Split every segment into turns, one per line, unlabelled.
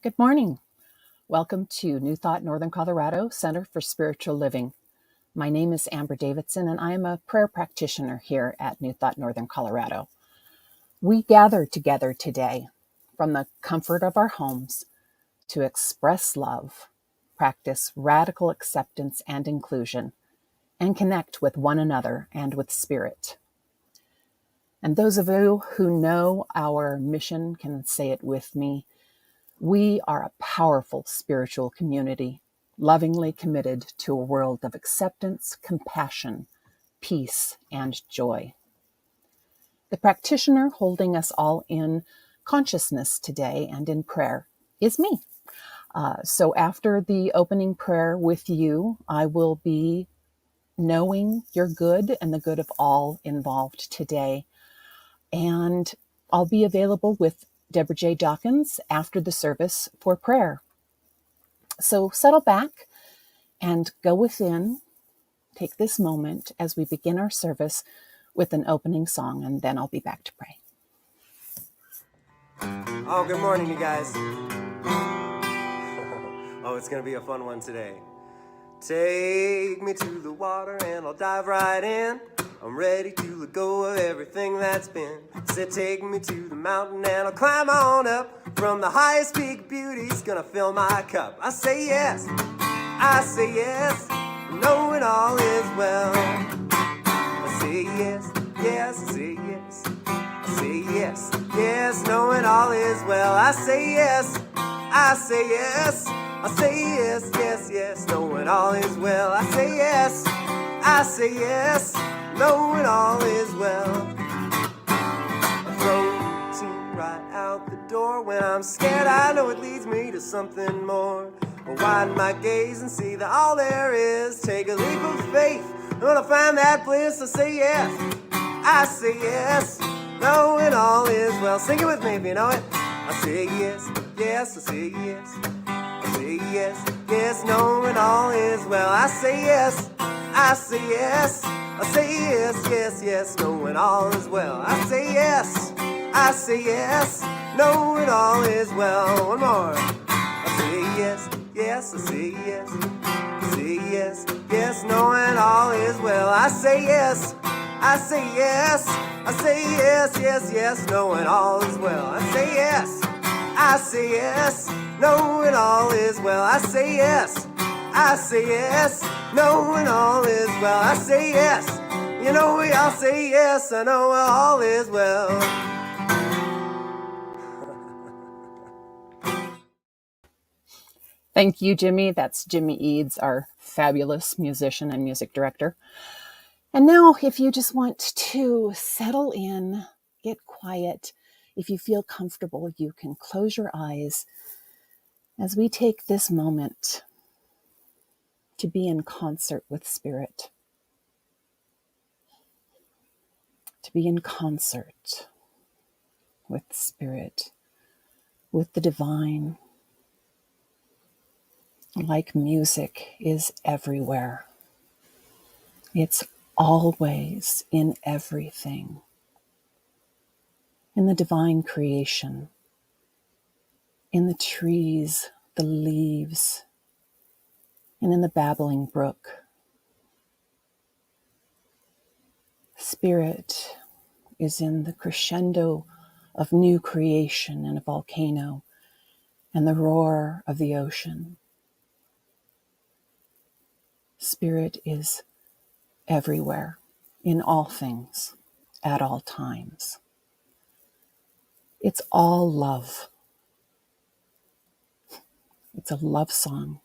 Good morning. Welcome to New Thought Northern Colorado Center for Spiritual Living. My name is Amber Davidson, and I am a prayer practitioner here at New Thought Northern Colorado. We gather together today from the comfort of our homes to express love, practice radical acceptance and inclusion, and connect with one another and with Spirit. And those of you who know our mission can say it with me. We are a powerful spiritual community, lovingly committed to a world of acceptance, compassion, peace, and joy. The practitioner holding us all in consciousness today and in prayer is me. So after the opening prayer with you, I will be knowing your good and the good of all involved today. And I'll be available with Deborah J. Dawkins after the service for prayer. So settle back and go within. Take this moment as we begin our service with an opening song, and then I'll be back to pray.
Oh, good morning, you guys. Oh, it's going to be a fun one today. Take me to the water and I'll dive right in. I'm ready to let go of everything that's been. Said take me to the mountain and I'll climb on up. From the highest peak, beauty's gonna fill my cup. I say yes, knowing all is well. I say yes, yes, I say yes. I say yes, yes, knowing all is well. I say yes, I say yes. I say yes, yes, yes, knowing all is well. I say yes, knowing all is well. I throw routine right out the door. When I'm scared, I know it leads me to something more. I widen my gaze and see that all there is. Take a leap of faith, I'm gonna find that bliss. I say yes, knowing all is well. Sing it with me if you know it. I say yes, yes, I say yes. I say yes, yes, knowing all is well. I say yes, I say yes. I say yes, yes, yes, knowing all is well. I say yes, knowing all is well. One more. I say yes, yes, I say yes. I say yes, yes, knowing all is well. I say yes, I say yes. I say yes, yes, yes, knowing all is well. I say yes, knowing all is well. I say yes, knowing all is well. I say yes, you know we all say yes, I know all is well.
Thank you, Jimmy. That's Jimmy Eads, our fabulous musician and music director. And now, if you just want to settle in, get quiet, if you feel comfortable, you can close your eyes as we take this moment to be in concert with Spirit, to be in concert with Spirit, with the divine, like music is everywhere. It's always in everything, in the divine creation, in the trees, the leaves, and in the babbling brook. Spirit is in the crescendo of new creation in a volcano and the roar of the ocean. Spirit is everywhere, in all things, at all times. It's all love. It's a love song.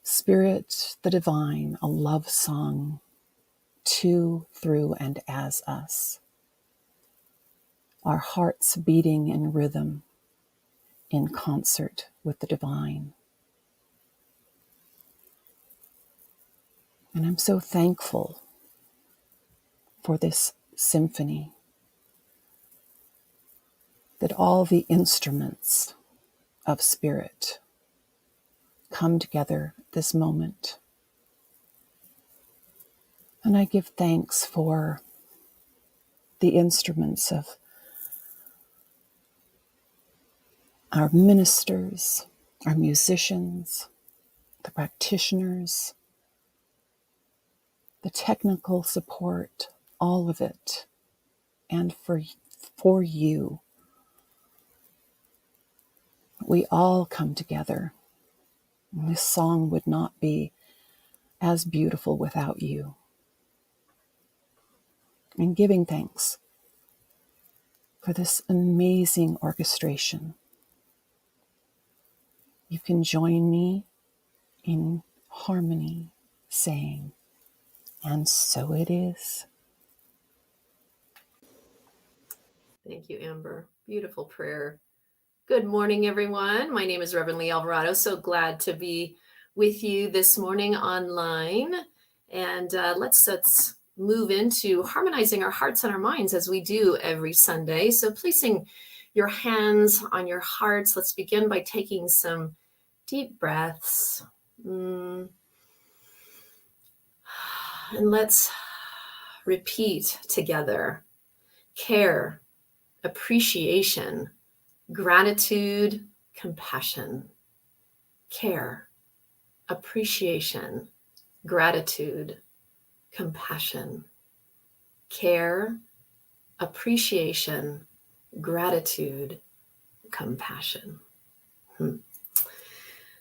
Spirit, the divine, a love song to, through, and as us. Our hearts beating in rhythm, in concert with the divine. And I'm so thankful for this symphony, that all the instruments of Spirit come together this moment. And I give thanks for the instruments of our ministers, our musicians, the practitioners, the technical support, all of it. And for you, we all come together. And this song would not be as beautiful without you. And giving thanks for this amazing orchestration. You can join me in harmony, saying, "And so it is."
Thank you, Amber. Beautiful prayer. Good morning, everyone. My name is Rev Lea Alvarado. So glad to be with you this morning online. And let's move into harmonizing our hearts and our minds as we do every Sunday. So placing your hands on your hearts, let's begin by taking some deep breaths. And let's repeat together. Care, appreciation, gratitude, compassion. Care, appreciation, gratitude, compassion. Care, appreciation, gratitude, compassion.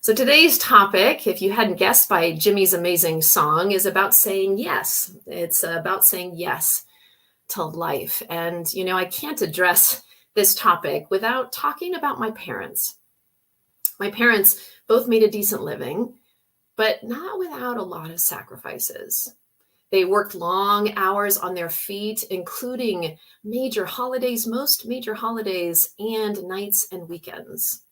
So today's topic, if you hadn't guessed by Jimmy's amazing song, is about saying yes. It's about saying yes to life. And, you know, I can't address this topic without talking about my parents. My parents both made a decent living, but not without a lot of sacrifices. They worked long hours on their feet, including major holidays, most major holidays, and nights and weekends.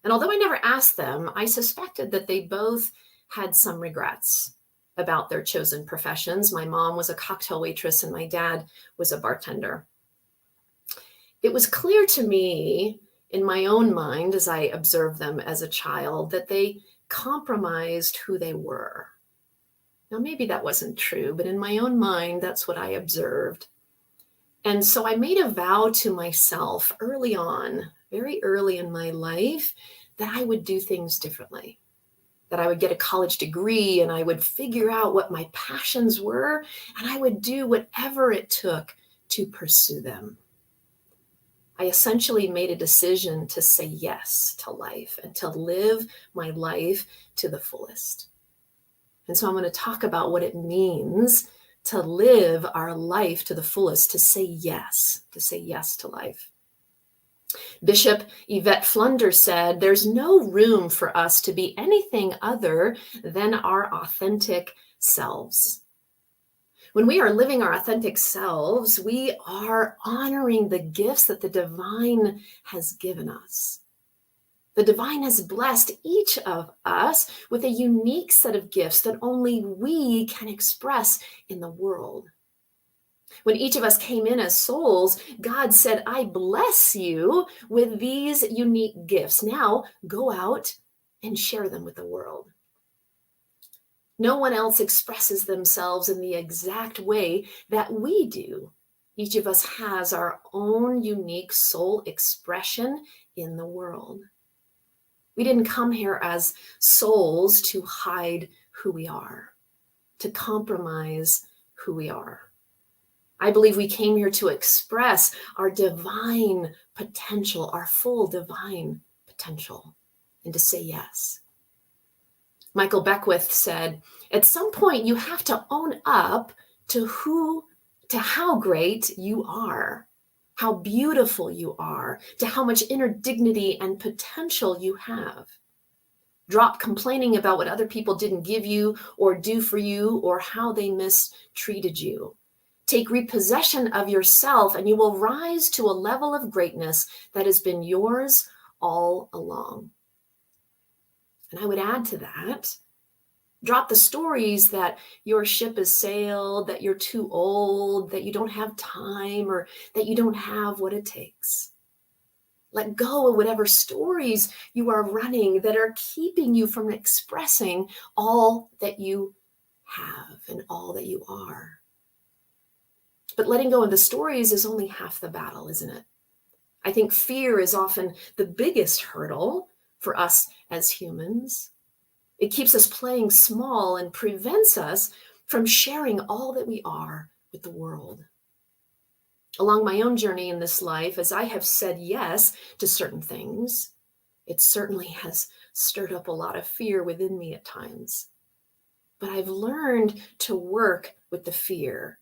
And although I never asked them, I suspected that they both had some regrets about their chosen professions. My mom was a cocktail waitress and my dad was a bartender. It was clear to me in my own mind as I observed them as a child that they compromised who they were. Now, maybe that wasn't true, but in my own mind, that's what I observed. And so I made a vow to myself early on, very early in my life, that I would do things differently, that I would get a college degree and I would figure out what my passions were, and I would do whatever it took to pursue them. I essentially made a decision to say yes to life and to live my life to the fullest. And so I'm going to talk about what it means to live our life to the fullest, to say yes to life. Bishop Yvette Flunder said, "There's no room for us to be anything other than our authentic selves." When we are living our authentic selves, we are honoring the gifts that the divine has given us. The divine has blessed each of us with a unique set of gifts that only we can express in the world. When each of us came in as souls, God said, "I bless you with these unique gifts. Now go out and share them with the world." No one else expresses themselves in the exact way that we do. Each of us has our own unique soul expression in the world. We didn't come here as souls to hide who we are, to compromise who we are. I believe we came here to express our divine potential, our full divine potential, and to say yes. Michael Beckwith said, "At some point you have to own up to how great you are, how beautiful you are, to how much inner dignity and potential you have. Drop complaining about what other people didn't give you or do for you or how they mistreated you. Take repossession of yourself and you will rise to a level of greatness that has been yours all along." And I would add to that, drop the stories that your ship has sailed, that you're too old, that you don't have time, or that you don't have what it takes. Let go of whatever stories you are running that are keeping you from expressing all that you have and all that you are. But letting go of the stories is only half the battle, isn't it? I think fear is often the biggest hurdle for us as humans. It keeps us playing small and prevents us from sharing all that we are with the world. Along my own journey in this life, as I have said yes to certain things, it certainly has stirred up a lot of fear within me at times. But I've learned to work with the fear.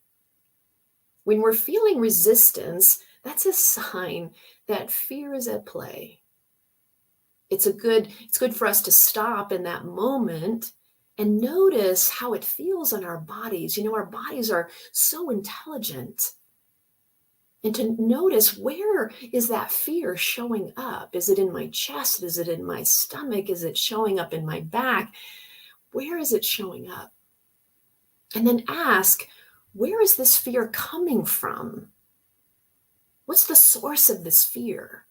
When we're feeling resistance, that's a sign that fear is at play. It's good for us to stop in that moment and notice how it feels on our bodies. Our bodies are so intelligent. And to notice, where is that fear showing up? Is it in my chest? Is it in my stomach? Is it showing up in my back? Where is it showing up? And then ask, where is this fear coming from? What's the source of this fear?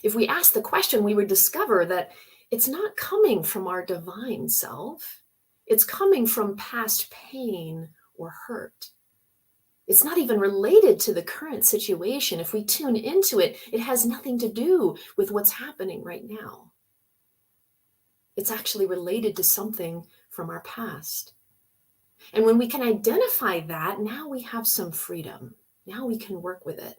If we ask the question, we would discover that it's not coming from our divine self. It's coming from past pain or hurt. It's not even related to the current situation. If we tune into it, it has nothing to do with what's happening right now. It's actually related to something from our past. And when we can identify that, now we have some freedom. Now we can work with it.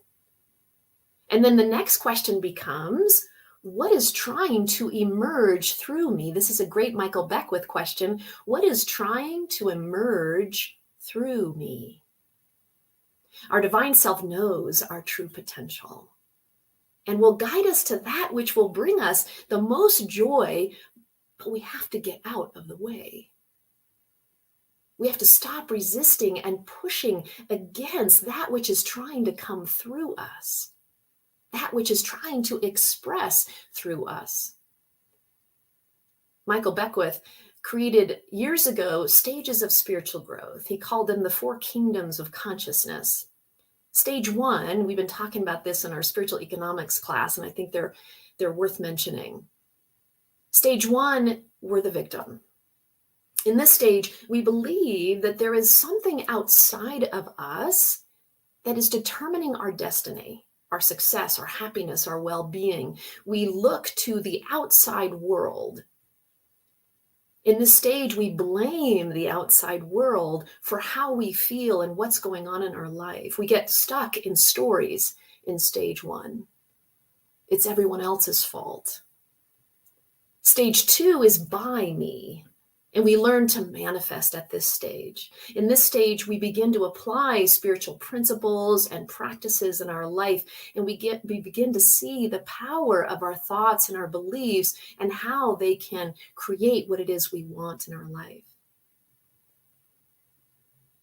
And then the next question becomes, what is trying to emerge through me? This is a great Michael Beckwith question. What is trying to emerge through me? Our divine self knows our true potential and will guide us to that which will bring us the most joy, but we have to get out of the way. We have to stop resisting and pushing against that which is trying to come through us, that which is trying to express through us. Michael Beckwith created years ago stages of spiritual growth. He called them the 4 kingdoms of consciousness. Stage 1, we've been talking about this in our spiritual economics class, and I think they're worth mentioning. Stage 1, we're the victim. In this stage, we believe that there is something outside of us that is determining our destiny, our success, our happiness, our well-being. We look to the outside world. In this stage, we blame the outside world for how we feel and what's going on in our life. We get stuck in stories in stage 1. It's everyone else's fault. Stage 2 is by me, and we learn to manifest at this stage. In this stage, we begin to apply spiritual principles and practices in our life, and we begin to see the power of our thoughts and our beliefs and how they can create what it is we want in our life.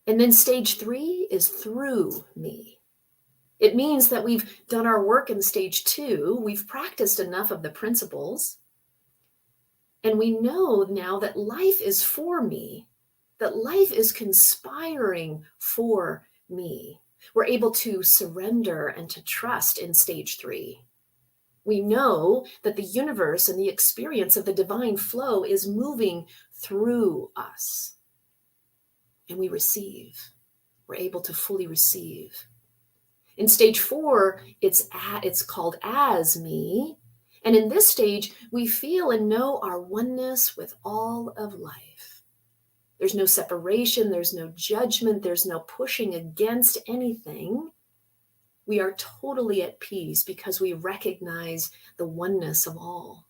And then stage 3 is through me. It means that we've done our work in stage 2. We've practiced enough of the principles. And we know now that life is for me, that life is conspiring for me. We're able to surrender and to trust in stage 3. We know that the universe and the experience of the divine flow is moving through us. And we receive. We're able to fully receive. In stage 4, it's called as me. And in this stage, we feel and know our oneness with all of life. There's no separation, there's no judgment, there's no pushing against anything. We are totally at peace because we recognize the oneness of all.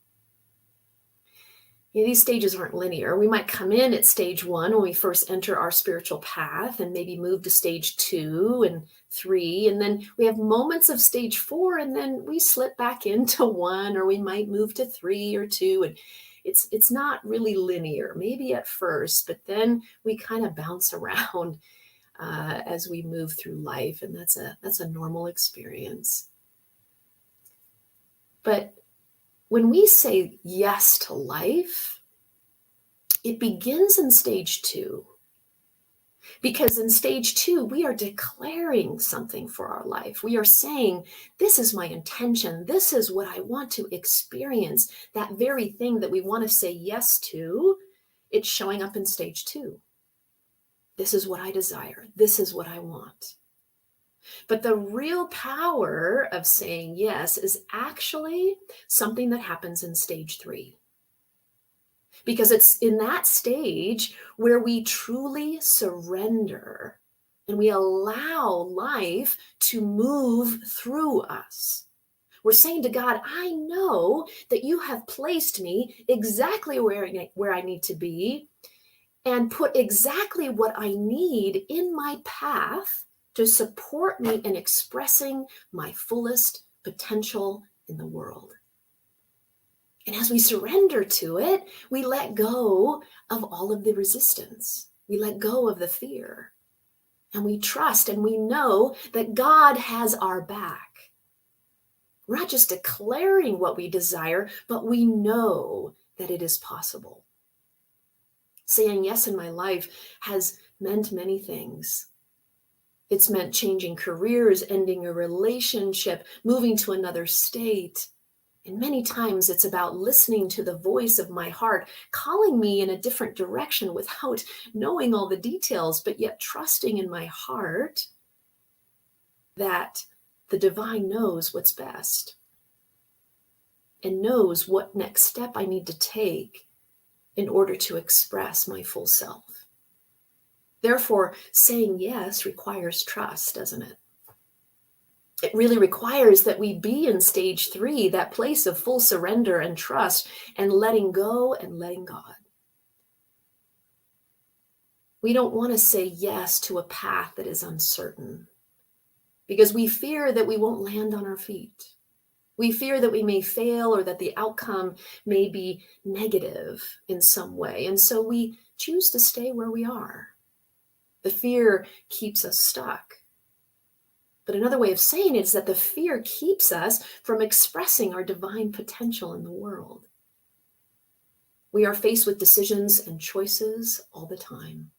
These stages aren't linear. We might come in at stage 1 when we first enter our spiritual path and maybe move to stage 2 and 3. And then we have moments of stage 4 and then we slip back into 1, or we might move to 3 or 2. And it's not really linear, maybe at first, but then we kind of bounce around as we move through life. And that's a normal experience. But when we say yes to life, it begins in stage 2. Because in stage 2, we are declaring something for our life. We are saying, this is my intention. This is what I want to experience. That very thing that we want to say yes to, it's showing up in stage 2. This is what I desire. This is what I want. But the real power of saying yes is actually something that happens in stage 3. Because it's in that stage where we truly surrender and we allow life to move through us. We're saying to God, I know that you have placed me exactly where I need to be and put exactly what I need in my path to support me in expressing my fullest potential in the world. And as we surrender to it, we let go of all of the resistance. We let go of the fear. And we trust and we know that God has our back. We're not just declaring what we desire, but we know that it is possible. Saying yes in my life has meant many things. It's meant changing careers, ending a relationship, moving to another state. And many times it's about listening to the voice of my heart, calling me in a different direction without knowing all the details, but yet trusting in my heart that the divine knows what's best and knows what next step I need to take in order to express my full self. Therefore, saying yes requires trust, doesn't it? It really requires that we be in stage 3, that place of full surrender and trust and letting go and letting God. We don't want to say yes to a path that is uncertain because we fear that we won't land on our feet. We fear that we may fail or that the outcome may be negative in some way. And so we choose to stay where we are. The fear keeps us stuck. But another way of saying it is that the fear keeps us from expressing our divine potential in the world. We are faced with decisions and choices all the time.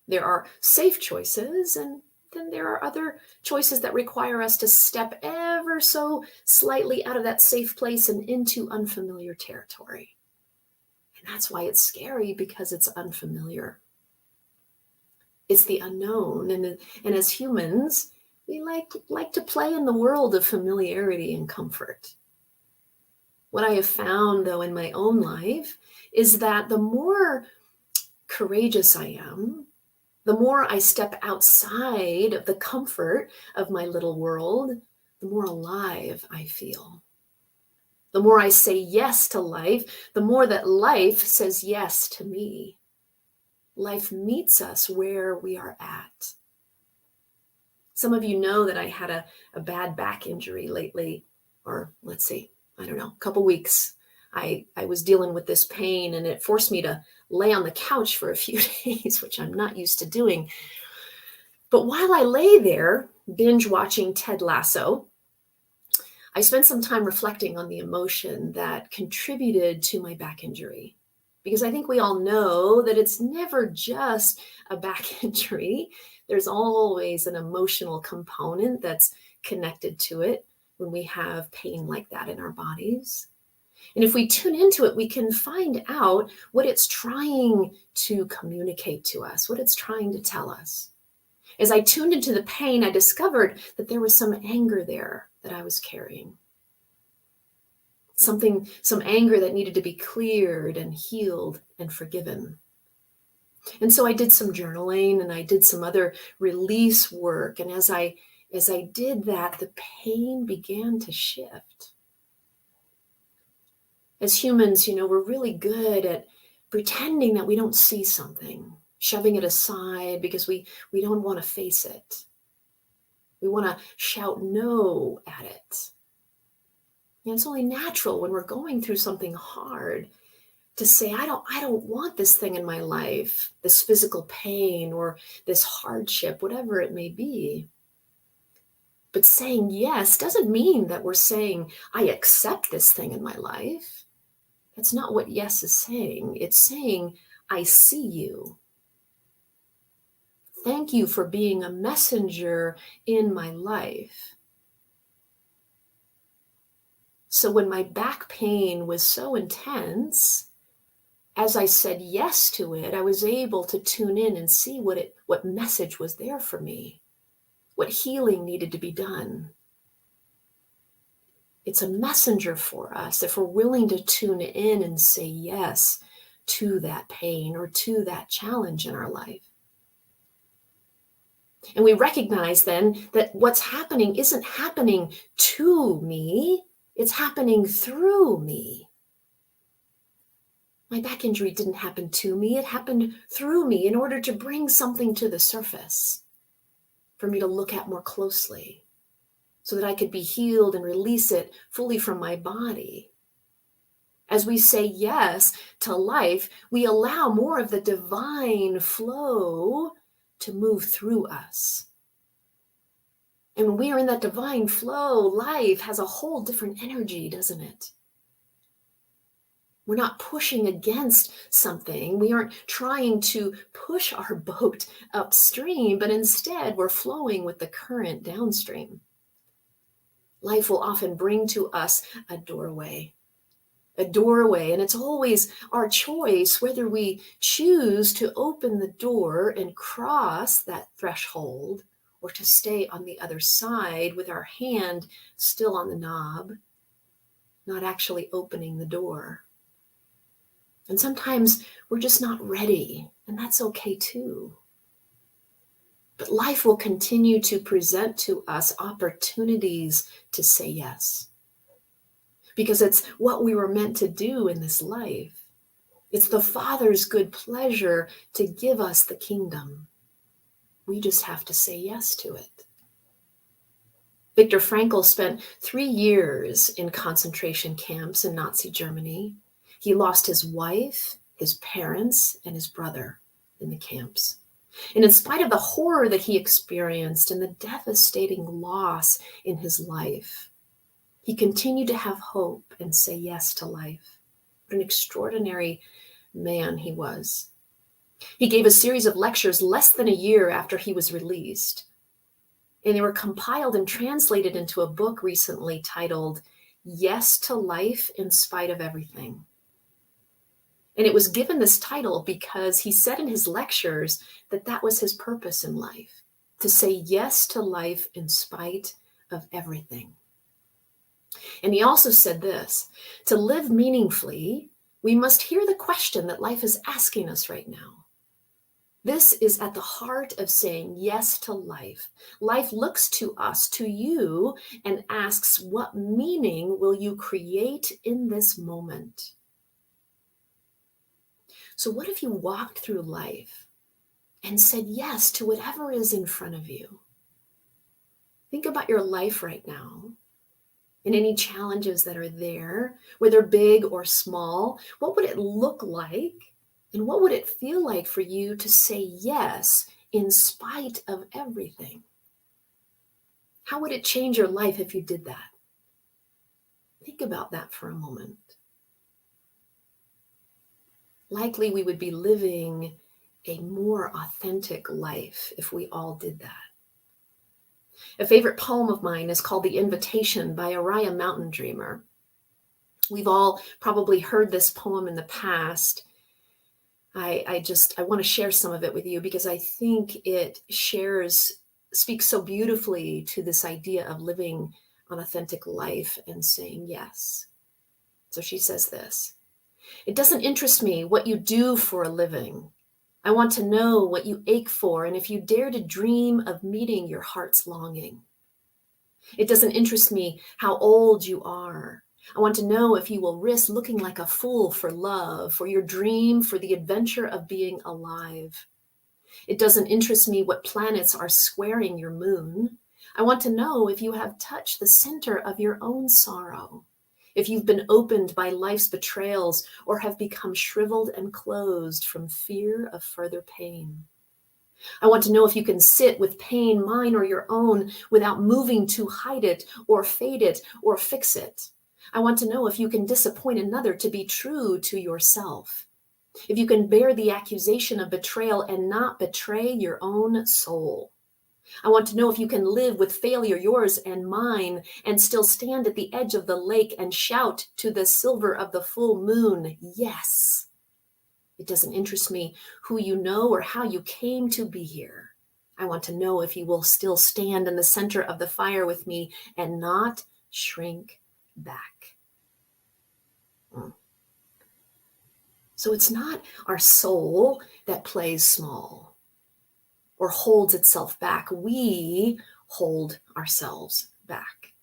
There are safe choices, and then there are other choices that require us to step ever so slightly out of that safe place and into unfamiliar territory. And that's why it's scary, because it's unfamiliar. It's the unknown. And as humans, we like to play in the world of familiarity and comfort. What I have found, though, in my own life is that the more courageous I am, the more I step outside of the comfort of my little world, the more alive I feel. The more I say yes to life, the more that life says yes to me. Life meets us where we are at. Some of you know that I had a bad back injury lately, or let's see, I don't know, a couple weeks. I was dealing with this pain, and it forced me to lay on the couch for a few days, which I'm not used to doing. But while I lay there, binge watching Ted Lasso, I spent some time reflecting on the emotion that contributed to my back injury. Because I think we all know that it's never just a back injury. There's always an emotional component that's connected to it when we have pain like that in our bodies. And if we tune into it, we can find out what it's trying to communicate to us, what it's trying to tell us. As I tuned into the pain, I discovered that there was some anger there that I was carrying. Some anger that needed to be cleared and healed and forgiven. And so I did some journaling and I did some other release work. And as I did that, the pain began to shift. As humans, we're really good at pretending that we don't see something, shoving it aside because we don't want to face it. We want to shout no at it. And it's only natural when we're going through something hard to say, I don't want this thing in my life, this physical pain or this hardship, whatever it may be. But saying yes doesn't mean that we're saying, I accept this thing in my life. That's not what yes is saying. It's saying, I see you. Thank you for being a messenger in my life. So when my back pain was so intense, as I said yes to it, I was able to tune in and see what message was there for me. what healing needed to be done. It's a messenger for us if we're willing to tune in and say yes to that pain or to that challenge in our life. And we recognize then that what's happening isn't happening to me, it's happening through me. My back injury didn't happen to me, it happened through me in order to bring something to the surface for me to look at more closely so that I could be healed and release it fully from my body. As we say yes to life, we allow more of the divine flow to move through us. And when we are in that divine flow, life has a whole different energy, doesn't it? We're not pushing against something. We aren't trying to push our boat upstream, but instead we're flowing with the current downstream. Life will often bring to us a doorway, and it's always our choice whether we choose to open the door and cross that threshold or to stay on the other side with our hand still on the knob, not actually opening the door. And sometimes we're just not ready, and that's okay too. But life will continue to present to us opportunities to say yes, because it's what we were meant to do in this life. It's the Father's good pleasure to give us the kingdom. We just have to say yes to it. Viktor Frankl spent 3 years in concentration camps in Nazi Germany. He lost his wife, his parents, and his brother in the camps. And in spite of the horror that he experienced and the devastating loss in his life, he continued to have hope and say yes to life. What an extraordinary man he was. He gave a series of lectures less than a year after he was released. And they were compiled and translated into a book recently titled Yes to Life in Spite of Everything. And it was given this title because he said in his lectures that that was his purpose in life, to say yes to life in spite of everything. And he also said this: to live meaningfully, we must hear the question that life is asking us right now. This is at the heart of saying yes to life. Life looks to us, to you, and asks, what meaning will you create in this moment? So what if you walked through life and said yes to whatever is in front of you? Think about your life right now and any challenges that are there, whether big or small. What would it look like? And what would it feel like for you to say yes in spite of everything? How would it change your life if you did that? Think about that for a moment. Likely we would be living a more authentic life if we all did that. A favorite poem of mine is called The Invitation by Uriah Mountain Dreamer. We've all probably heard this poem in the past. I want to share some of it with you because I think it speaks so beautifully to this idea of living an authentic life and saying yes. So she says this: it doesn't interest me what you do for a living. I want to know what you ache for and if you dare to dream of meeting your heart's longing. It doesn't interest me how old you are. I want to know if you will risk looking like a fool for love, for your dream, for the adventure of being alive. It doesn't interest me what planets are squaring your moon. I want to know if you have touched the center of your own sorrow, if you've been opened by life's betrayals or have become shriveled and closed from fear of further pain. I want to know if you can sit with pain, mine or your own, without moving to hide it or fade it or fix it. I want to know if you can disappoint another to be true to yourself. If you can bear the accusation of betrayal and not betray your own soul. I want to know if you can live with failure, yours and mine, and still stand at the edge of the lake and shout to the silver of the full moon, yes. It doesn't interest me who you know or how you came to be here. I want to know if you will still stand in the center of the fire with me and not shrink back. So it's not our soul that plays small or holds itself back. We hold ourselves back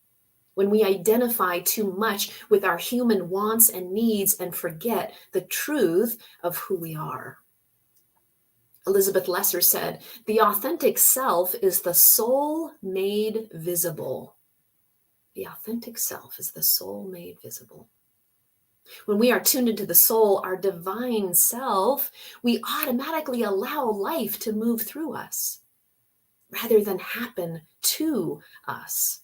when we identify too much with our human wants and needs and forget the truth of who we are. Elizabeth Lesser said, "The authentic self is the soul made visible." The authentic self is the soul made visible. When we are tuned into the soul, our divine self, we automatically allow life to move through us rather than happen to us.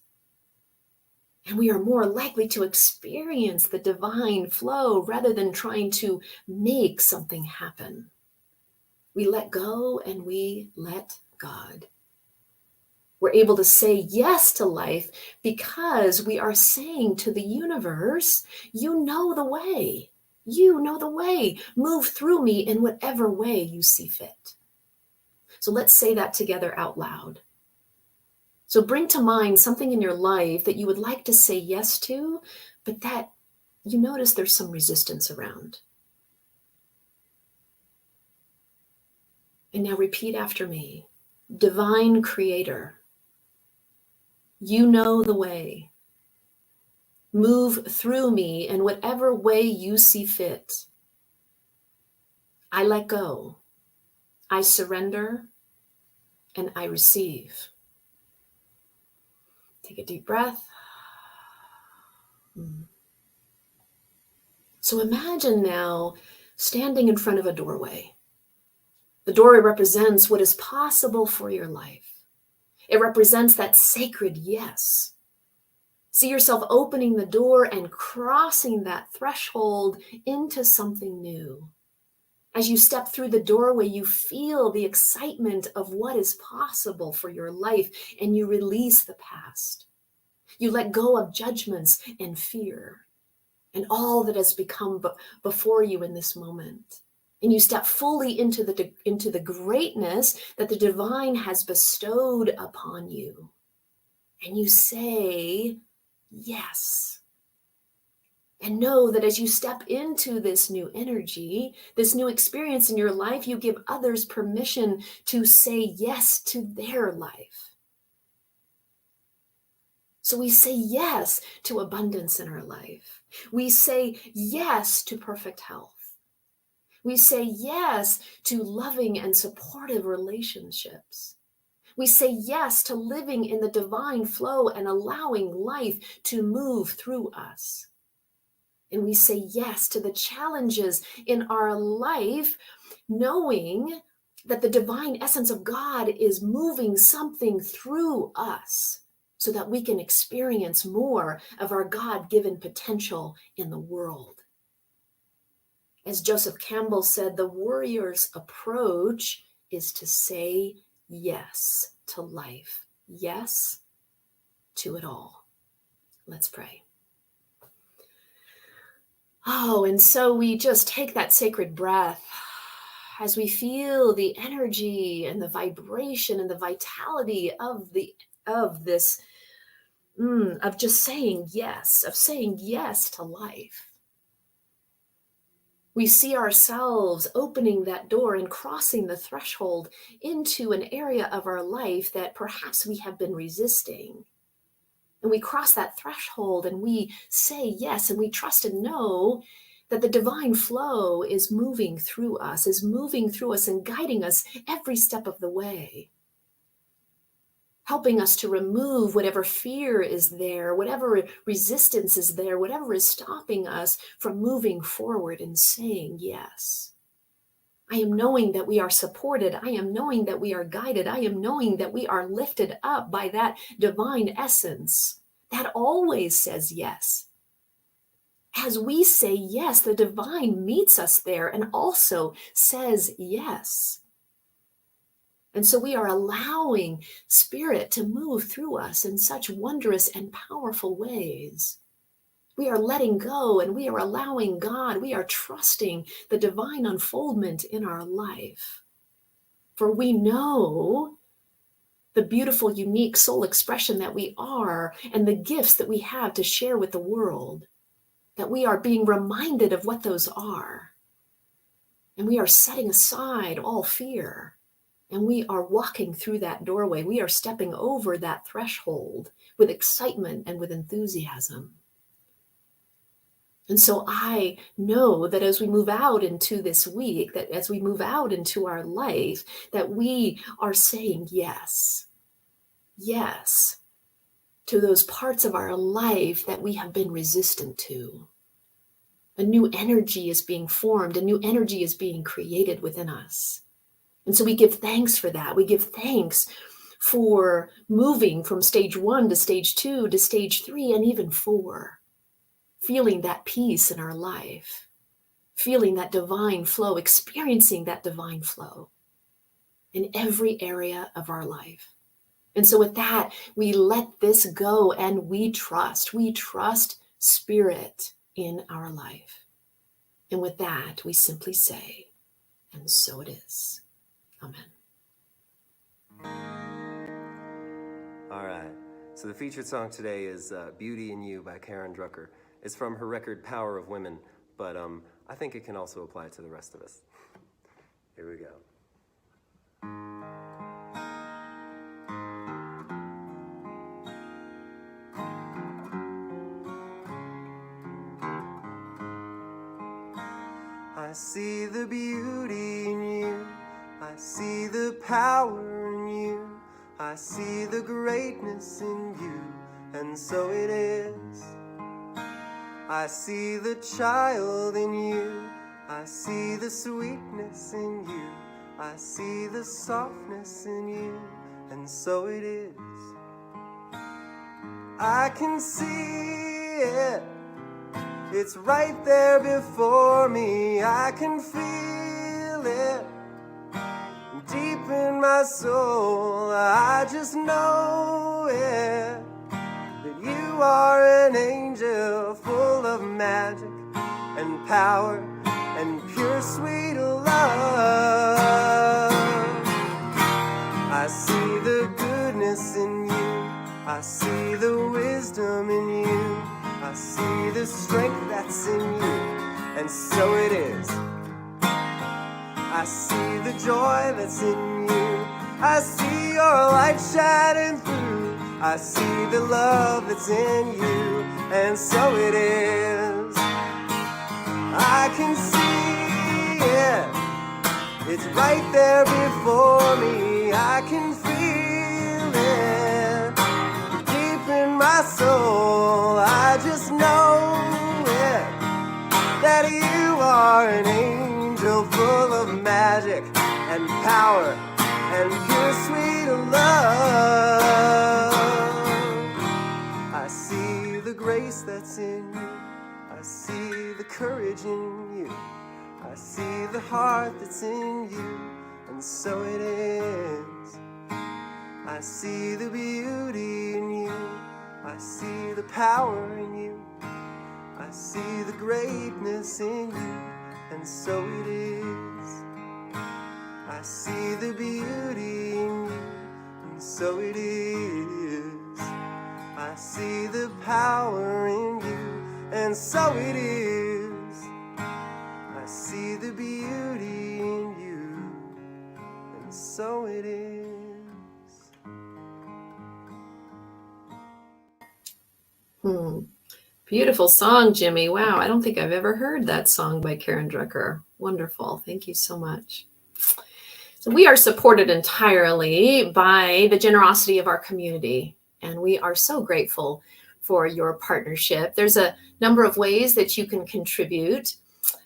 And we are more likely to experience the divine flow rather than trying to make something happen. We let go and we let God. We're able to say yes to life because we are saying to the universe, you know the way. You know the way. Move through me in whatever way you see fit. So let's say that together out loud. So bring to mind something in your life that you would like to say yes to, but that you notice there's some resistance around. And now repeat after me. Divine Creator, you know the way. Move through me in whatever way you see fit. I let go. I surrender and I receive. Take a deep breath. So imagine now standing in front of a doorway. The doorway represents what is possible for your life. It represents that sacred yes. See yourself opening the door and crossing that threshold into something new. As you step through the doorway, you feel the excitement of what is possible for your life, and you release the past. You let go of judgments and fear and all that has become before you in this moment. And you step fully into the greatness that the divine has bestowed upon you. And you say, yes. And know that as you step into this new energy, this new experience in your life, you give others permission to say yes to their life. So we say yes to abundance in our life. We say yes to perfect health. We say yes to loving and supportive relationships. We say yes to living in the divine flow and allowing life to move through us. And we say yes to the challenges in our life, knowing that the divine essence of God is moving something through us so that we can experience more of our God-given potential in the world. As Joseph Campbell said, the warrior's approach is to say yes to life, yes to it all. Let's pray. Oh, and so we just take that sacred breath as we feel the energy and the vibration and the vitality of this, of just saying yes to life. We see ourselves opening that door and crossing the threshold into an area of our life that perhaps we have been resisting. And we cross that threshold and we say yes, and we trust and know that the divine flow is moving through us and guiding us every step of the way, helping us to remove whatever fear is there, whatever resistance is there, whatever is stopping us from moving forward and saying yes. I am knowing that we are supported. I am knowing that we are guided. I am knowing that we are lifted up by that divine essence that always says yes. As we say yes, the divine meets us there and also says yes. And so we are allowing Spirit to move through us in such wondrous and powerful ways. We are letting go and we are allowing God. We are trusting the divine unfoldment in our life. For we know the beautiful, unique soul expression that we are, and the gifts that we have to share with the world, that we are being reminded of what those are. And we are setting aside all fear. And we are walking through that doorway. We are stepping over that threshold with excitement and with enthusiasm. And so I know that as we move out into this week, that as we move out into our life, that we are saying yes, yes, to those parts of our life that we have been resistant to. A new energy is being formed, a new energy is being created within us. And so we give thanks for that. We give thanks for moving from stage 1 to stage 2 to stage 3 and even 4. Feeling that peace in our life, feeling that divine flow, experiencing that divine flow in every area of our life. And so with that, we let this go and we trust spirit in our life. And with that, we simply say, and so it is. Amen.
All right. So the featured song today is Beauty in You by Karen Drucker. It's from her record Power of Women, but I think it can also apply to the rest of us. Here we go. I see the beauty in you. I see the power in you. I see the greatness in you, and so it is. I see the child in you. I see the sweetness in you. I see the softness in you, and so it is. I can see it. It's right there before me. I can feel it deep in my soul. I just know it, that you are an angel full of magic and power and pure sweet love. I see the goodness in you. I see the wisdom in you. I see the strength that's in you, and so it is. I see the joy that's in you. I see your light shining through. I see the love that's in you, and so it is. I can see it. It's right there before me. I can feel it deep in my soul. I just know it, that you are an angel full of magic and power and pure sweet love. I see the grace that's in you. I see the courage in you. I see the heart that's in you, and so it is. I see the beauty in you. I see the power in you. I see the greatness in you, and so it is. I see the beauty in you, and so it is. I see the power in you, and so it is. I see the beauty in you, and so it is.
Beautiful song, Jimmy. Wow, I don't think I've ever heard that song by Karen Drucker. Wonderful. Thank you so much. So we are supported entirely by the generosity of our community, and we are so grateful for your partnership. There's a number of ways that you can contribute,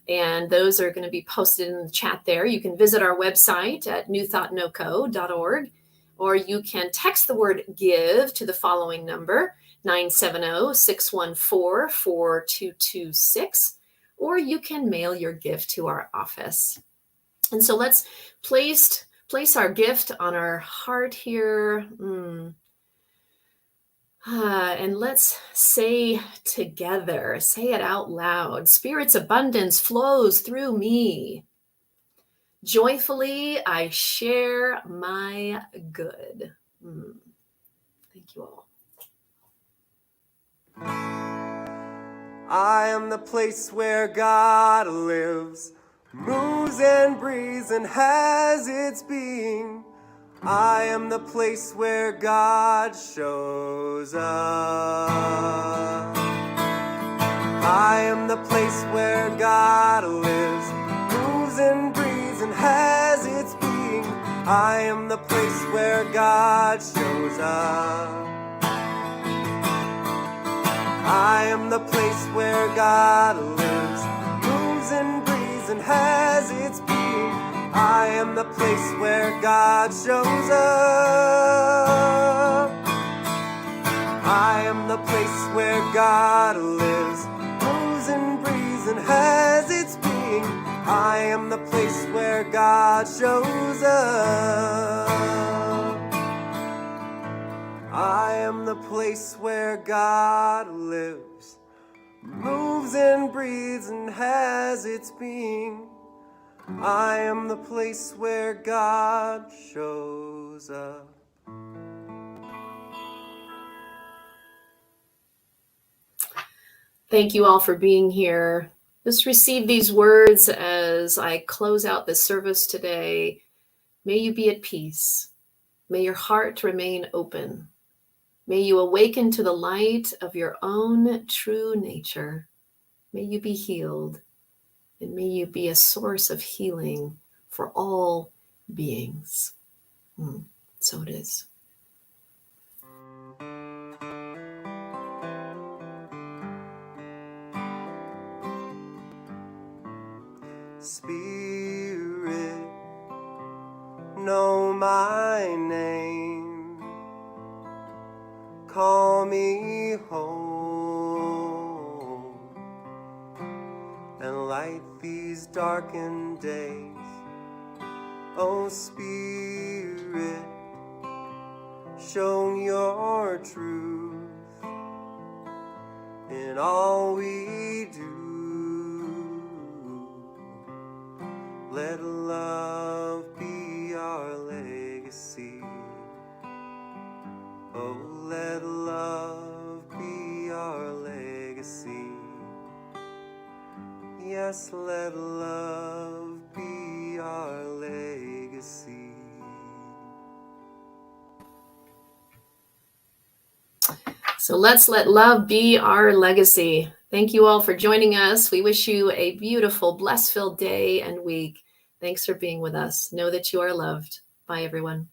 and those are going to be posted in the chat there. You can visit our website at newthoughtnoco.org, or you can text the word give to the following number, 970-614-4226, or you can mail your gift to our office. And so let's place our gift on our heart here. And let's say together, say it out loud. Spirit's abundance flows through me. Joyfully, I share my good. Thank you all.
I am the place where God lives, moves and breathes and has its being. I am the place where God shows up. I am the place where God lives, moves and breathes and has its being. I am the place where God shows up. I am the place where God lives, moves and breathes and has its being. I am the place where God shows up. I am the place where God lives, moves and breathes and has its being. I am the place where God shows up. I am the place where God lives, moves and breathes and has its being. I am the place where God shows up.
Thank you all for being here. Just receive these words as I close out this service today. May you be at peace. May your heart remain open. May you awaken to the light of your own true nature. May you be healed, and may you be a source of healing for all beings. So it is.
Spirit, know my name. Call me home and light these darkened days. Oh, Spirit, show your truth in all we do. Let love be our legacy. Oh, let love be our legacy. Yes, let love be our legacy.
So let's let love be our legacy. Thank you all for joining us. We wish you a beautiful, blessed-filled day and week. Thanks for being with us. Know that you are loved. Bye, everyone.